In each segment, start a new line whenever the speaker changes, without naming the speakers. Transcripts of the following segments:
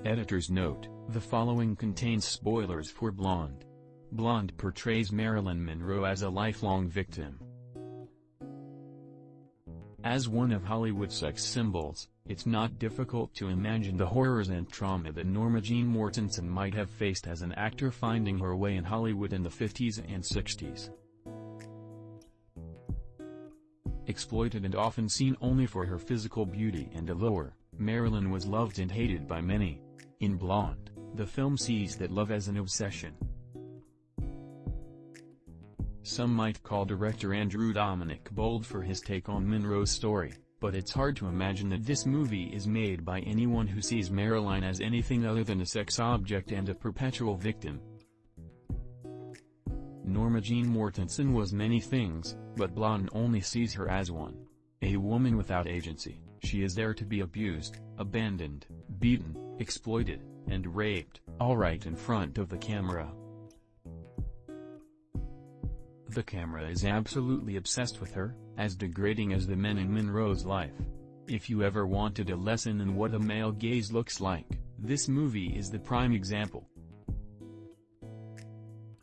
Editor's note: the following contains spoilers for Blonde. Blonde portrays Marilyn Monroe as a lifelong victim. As one of Hollywood's sex symbols, it's not difficult to imagine the horrors and trauma that Norma Jean Mortensen might have faced as an actor finding her way in Hollywood in the 50s and 60s. Exploited and often seen only for her physical beauty and allure, Marilyn was loved and hated by many. In Blonde, the film sees that love as an obsession. Some might call director Andrew Dominic bold for his take on Monroe's story, but it's hard to imagine that this movie is made by anyone who sees Marilyn as anything other than a sex object and a perpetual victim. Norma Jean Mortensen was many things, but Blonde only sees her as one. A woman without agency. She is there to be abused, abandoned, beaten, exploited, and raped, all right in front of the camera. The camera is absolutely obsessed with her, as degrading as the men in Monroe's life. If you ever wanted a lesson in what a male gaze looks like, this movie is the prime example.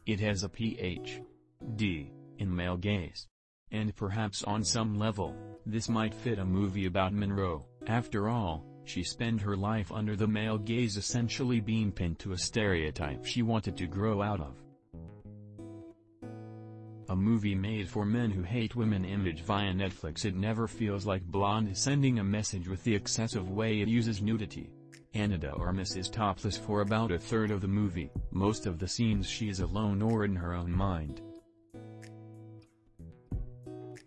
It has a Ph.D. in male gaze. And perhaps on some level, this might fit a movie about Monroe. After all, she spent her life under the male gaze, essentially being pinned to a stereotype she wanted to grow out of. A movie made for men who hate women image via Netflix. It never feels like Blonde is sending a message with the excessive way it uses nudity. Ana de Armas is topless for about a third of the movie, most of the scenes she is alone or in her own mind.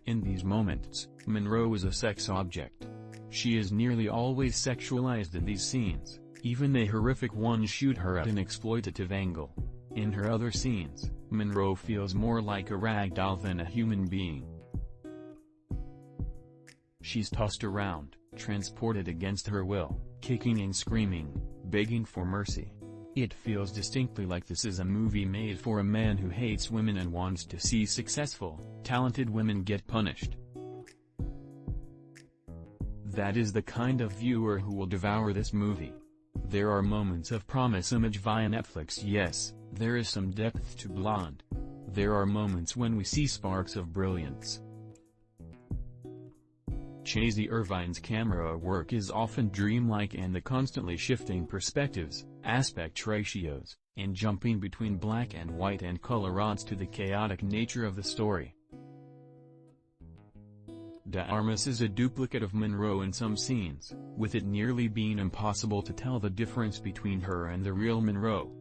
In these moments, Monroe is a sex object. She is nearly always sexualized in these scenes, even the horrific ones shoot her at an exploitative angle. In her other scenes, Monroe feels more like a rag doll than a human being. She's tossed around, transported against her will, kicking and screaming, begging for mercy. It feels distinctly like this is a movie made for a man who hates women and wants to see successful, talented women get punished. That is the kind of viewer who will devour this movie. There are moments of promise image via Netflix. Yes, there is some depth to Blonde. There are moments when we see sparks of brilliance. Chasey Irvine's camera work is often dreamlike, and the constantly shifting perspectives, aspect ratios, and jumping between black and white and color adds to the chaotic nature of the story. De Armas is a duplicate of Monroe in some scenes, with it nearly being impossible to tell the difference between her and the real Monroe.